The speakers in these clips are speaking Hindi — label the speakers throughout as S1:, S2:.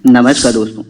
S1: नमस्कार दोस्तों।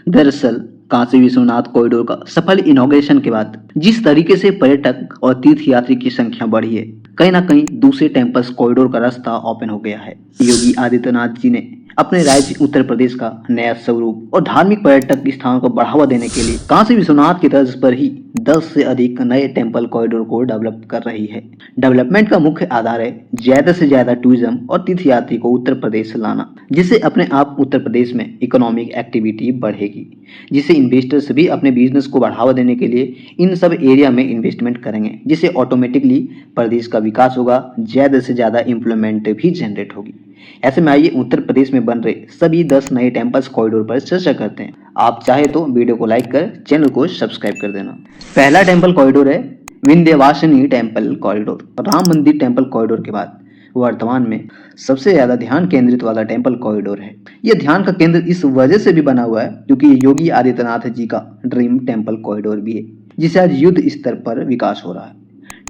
S1: दरअसल काशी विश्वनाथ कॉरिडोर का सफल इनॉग्रेशन के बाद जिस तरीके से पर्यटक और तीर्थयात्री की संख्या बढ़ी है, कहीं ना कहीं दूसरे टेम्पल्स कॉरिडोर का रास्ता ओपन हो गया है। योगी आदित्यनाथ जी ने अपने राज्य उत्तर प्रदेश का नया स्वरूप और धार्मिक पर्यटक स्थानों को बढ़ावा देने के लिए काशी विश्वनाथ की तर्ज पर ही 10 से अधिक नए टेम्पल कॉरिडोर को डेवलप कर रही है। डेवलपमेंट का मुख्य आधार है ज्यादा से ज्यादा टूरिज्म और तीर्थयात्री को उत्तर प्रदेश लाना, जिससे अपने आप उत्तर प्रदेश में इकोनॉमिक एक्टिविटी बढ़ेगी, जिससे इन्वेस्टर्स भी अपने बिजनेस को बढ़ावा देने के लिए इन सब एरिया में इन्वेस्टमेंट करेंगे, जिससे ऑटोमेटिकली प्रदेश का विकास होगा, ज्यादा से ज्यादा एम्प्लॉयमेंट भी जनरेट होगी। ऐसे में आइए उत्तर प्रदेश में बन रहे सभी 10 नए टेम्पल्स कॉरिडोर पर चर्चा करते हैं। आप चाहे तो वीडियो को लाइक कर चैनल को सब्सक्राइब कर देना। पहला टेम्पल कॉरिडोर है विंध्यवासिनी टेम्पल कॉरिडोर। राम मंदिर टेम्पल कॉरिडोर के बाद वर्तमान में सबसे ज्यादा ध्यान केंद्रित वाला टेम्पल कॉरिडोर है। यह ध्यान का केंद्र इस वजह से भी बना हुआ है क्योंकि ये योगी आदित्यनाथ जी का ड्रीम टेम्पल कॉरिडोर भी है, जिसे आज युद्ध स्तर पर विकास हो रहा है।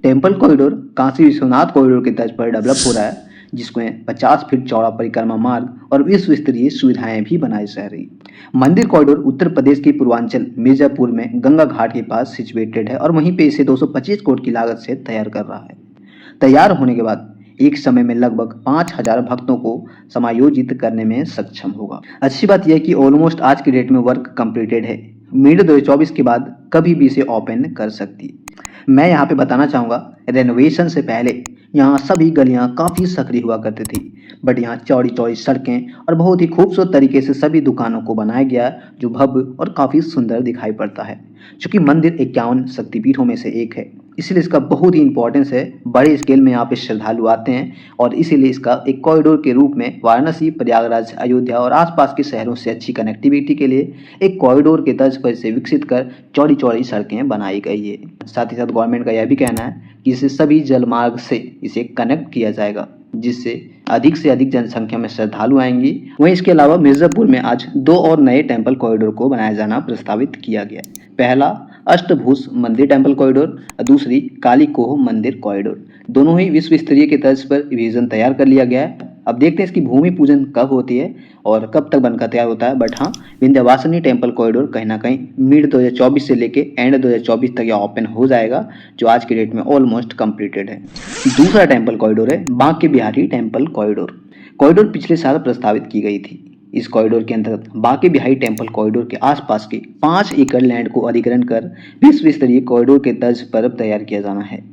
S1: Temple corridor Kashi Vishwanath corridor के तर्ज पर डेवलप हो रहा है, जिसमें 50 फीट चौड़ा परिक्रमा मार्ग और विश्व स्तरीय सुविधाएं भी बनाई जा रही। मंदिर कॉरिडोर उत्तर प्रदेश के पूर्वांचल मिर्जापुर में गंगा घाट के पास सिचुएटेड है और वहीं पे इसे 225 करोड़ की लागत से तैयार कर रहा है। तैयार होने के बाद एक समय में लगभग 5000 भक्तों को समायोजित करने में सक्षम होगा। अच्छी बात यह है कि ऑलमोस्ट आज की डेट में वर्क कंप्लीटेड है। मिड 2024 के बाद कभी भी इसे ओपन कर सकती है। मैं यहाँ पे बताना चाहूँगा, रेनोवेशन से पहले यहाँ सभी गलियाँ काफ़ी सक्रिय हुआ करती थी, बट यहाँ चौड़ी चौड़ी सड़कें और बहुत ही खूबसूरत तरीके से सभी दुकानों को बनाया गया, जो भव्य और काफ़ी सुंदर दिखाई पड़ता है। चूँकि मंदिर 51 शक्तिपीठों में से एक है, इसलिए इसका बहुत ही इंपॉर्टेंस है। बड़े स्केल में यहाँ पे श्रद्धालु आते हैं और इसीलिए इसका एक कॉरिडोर के रूप में वाराणसी, प्रयागराज, अयोध्या और आसपास के शहरों से अच्छी कनेक्टिविटी के लिए एक कॉरिडोर के तर्ज पर इसे विकसित कर चौड़ी चौड़ी सड़कें बनाई गई है। साथ ही साथ गवर्नमेंट का यह भी कहना है कि इसे सभी जलमार्ग से इसे कनेक्ट किया जाएगा, जिससे अधिक से अधिक जनसंख्या में श्रद्धालु आएंगी। वहीं इसके अलावा मिर्जापुर में आज 2 और नए टेम्पल कॉरिडोर को बनाया जाना प्रस्तावित किया गया। पहला अष्टभुज मंदिर टेम्पल कॉरिडोर, दूसरी काली कोह मंदिर कॉरिडोर। दोनों ही विश्व स्तरीय के तर्ज पर विजन तैयार कर लिया गया है। अब देखते हैं इसकी भूमि पूजन कब होती है और कब तक बनकर तैयार होता है। बट हाँ, विंध्यवासिनी टेम्पल कॉरिडोर कहीं ना कहीं मिड 2024 से लेके एंड 2024 तक यह ओपन हो जाएगा, जो आज की डेट में ऑलमोस्ट कंप्लीटेड है। दूसरा टेम्पल कॉरिडोर है Banke Bihari temple corridor. Corridor पिछले साल प्रस्तावित की गई थी। इस कॉरिडोर के अंतर्गत बांके बिहारी टेम्पल कॉरिडोर के आसपास के 5 एकड़ लैंड को अधिग्रहण कर विश्व स्तरीय कॉरिडोर के तर्ज पर तैयार किया जाना है।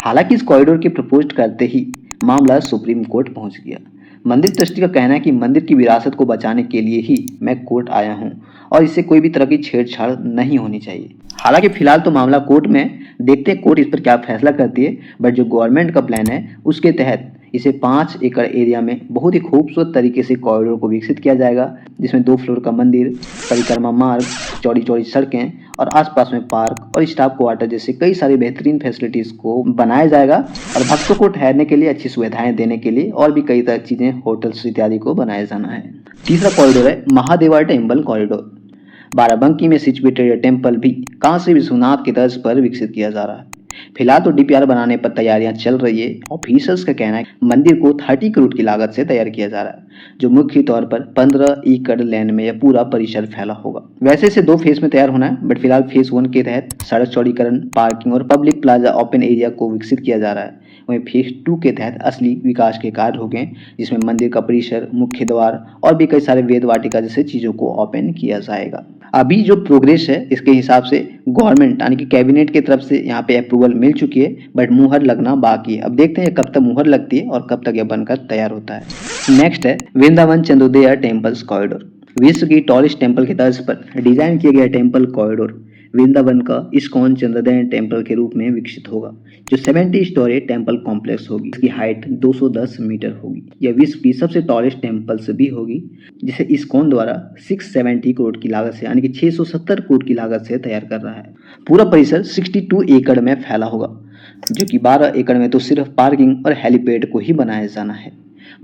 S1: हालांकि इस कॉरिडोर के प्रपोज करते ही मामला सुप्रीम कोर्ट पहुंच गया। मंदिर ट्रस्टी का कहना है कि मंदिर की विरासत को बचाने के लिए ही मैं कोर्ट आया हूं और इससे कोई भी तरह की छेड़छाड़ नहीं होनी चाहिए। हालांकि फिलहाल तो मामला कोर्ट में, देखते हैं कोर्ट इस पर क्या फैसला करती है। बट जो गवर्नमेंट का प्लान है उसके तहत इसे 5 एकड़ एरिया में बहुत ही खूबसूरत तरीके से कॉरिडोर को विकसित किया जाएगा, जिसमें 2 फ्लोर का मंदिर, परिक्रमा मार्ग, चौड़ी चौड़ी सड़कें और आसपास में पार्क और स्टाफ क्वार्टर जैसे कई सारी बेहतरीन फैसिलिटीज को बनाया जाएगा और भक्तों को ठहरने के लिए अच्छी सुविधाएं देने के लिए और भी कई तरह की चीजें, होटल्स इत्यादि को बनाया जाना है। तीसरा कॉरिडोर है महादेवा टेम्पल कॉरिडोर। बाराबंकी में सिचुएटेड टेम्पल भी काशी विश्वनाथ के तर्ज पर विकसित किया जा रहा है। फिलहाल तो डीपीआर बनाने पर तैयारियां चल रही है। ऑफिसर्स का कहना है मंदिर को 30 करोड़ की लागत से तैयार किया जा रहा है, जो मुख्य तौर पर 15 एकड़ लैंड में यह पूरा परिसर फैला होगा। वैसे इसे 2 फेज में तैयार होना है, बट फिलहाल फेज 1 के तहत सड़क चौड़ीकरण, पार्किंग और पब्लिक प्लाजा ओपन एरिया को विकसित किया जा रहा है। वहीं फेज 2 के तहत असली विकास के कार्य हो गए, जिसमें मंदिर का परिसर, मुख्य द्वार और भी कई सारे वेद वाटिका जैसे चीजों को ओपन किया जाएगा। अभी जो प्रोग्रेस है इसके हिसाब से गवर्नमेंट यानी कि कैबिनेट की तरफ से यहाँ पे अप्रूवल मिल चुकी है, बट मुहर लगना बाकी है। अब देखते हैं कब तक मुहर लगती है और कब तक यह बनकर तैयार होता है। नेक्स्ट है वृंदावन चंद्रोदय टेम्पल्स कॉरिडोर। विश्व की टॉलेस्ट टेम्पल के तर्ज पर डिजाइन किया गया टेम्पल कॉरिडोर वृंदावन का इस्कॉन चंद्रोदय टेम्पल के रूप में विकसित होगा, जो 70 स्टोरी टेम्पल कॉम्प्लेक्स होगी। इसकी हाइट 210 मीटर होगी। यह विश्व की सबसे टॉलेस्ट टेम्पल्स भी होगी, जिसे इस्कॉन द्वारा 670 करोड़ की लागत से यानी कि 670 करोड़ की लागत से तैयार कर रहा है। पूरा परिसर 62 एकड़ में फैला होगा, जो कि 12 एकड़ में तो सिर्फ पार्किंग और हेलीपैड को ही बनाया जाना है।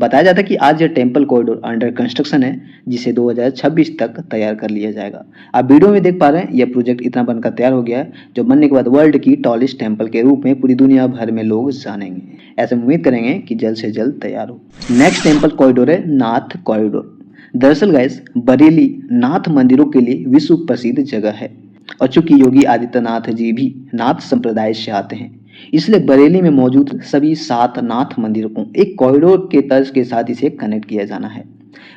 S1: बताया जाता है कि आज यह टेम्पल कॉरिडोर अंडर कंस्ट्रक्शन है, जिसे 2026 तक तैयार कर लिया जाएगा। आप वीडियो में देख पा रहे हैं यह प्रोजेक्ट इतना बनकर तैयार हो गया है, जो बनने के बाद वर्ल्ड की टॉलेस्ट टेम्पल के रूप में पूरी दुनिया भर में लोग जानेंगे। ऐसे उम्मीद करेंगे कि जल्द से जल्द तैयार हो। नेक्स्ट टेम्पल कॉरिडोर है नाथ कॉरिडोर। दरअसल गाइस बरेली नाथ मंदिरों के लिए विश्व प्रसिद्ध जगह है और चूंकि योगी आदित्यनाथ जी भी नाथ संप्रदाय से आते हैं, इसलिए बरेली में मौजूद सभी 7 नाथ मंदिरों को एक कॉरिडोर के तर्ज के साथ इसे कनेक्ट किया जाना है।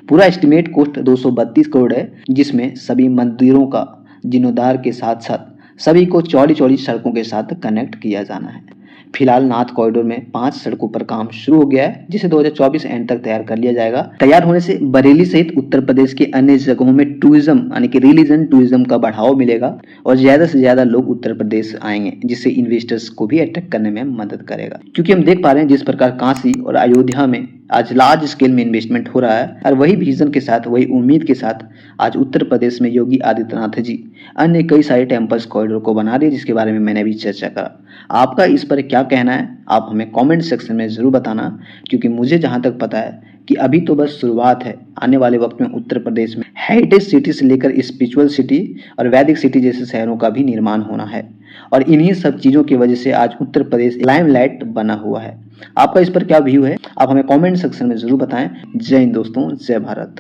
S1: पूरा एस्टिमेट कॉस्ट 232 करोड़ है, जिसमें सभी मंदिरों का जीर्णोद्धार के साथ साथ सभी को चौड़ी चौड़ी सड़कों के साथ कनेक्ट किया जाना है। फिलहाल नाथ कॉरिडोर में 5 सड़कों पर काम शुरू हो गया है, जिसे 2024 एंड तक तैयार कर लिया जाएगा। तैयार होने से बरेली सहित उत्तर प्रदेश के अन्य जगहों में टूरिज्म यानी कि रिलीजन टूरिज्म का बढ़ावा मिलेगा और ज्यादा से ज्यादा लोग उत्तर प्रदेश आएंगे, जिससे इन्वेस्टर्स को भी अट्रैक्ट करने में मदद करेगा। क्योंकि हम देख पा रहे हैं जिस प्रकार काशी और अयोध्या में आज लार्ज स्केल में इन्वेस्टमेंट हो रहा है और वही विजन के साथ, वही उम्मीद के साथ आज उत्तर प्रदेश में योगी आदित्यनाथ जी अन्य कई सारे टेम्पल्स कॉरिडोर को बना रहे हैं, जिसके बारे में मैंने भी चर्चा करा। आपका इस पर क्या कहना है, आप हमें कमेंट सेक्शन में जरूर बताना, क्योंकि मुझे जहां तक पता है कि अभी तो बस शुरुआत है। आने वाले वक्त में उत्तर प्रदेश में हेरिटेज सिटी से लेकर स्पिरिचुअल सिटी और वैदिक सिटी जैसे शहरों का भी निर्माण होना है और इन्हीं सब चीजों की वजह से आज उत्तर प्रदेश लाइमलाइट बना हुआ है। आपका इस पर क्या व्यू है, आप हमें कमेंट सेक्शन में जरूर बताएं। जय हिंद दोस्तों, जय भारत।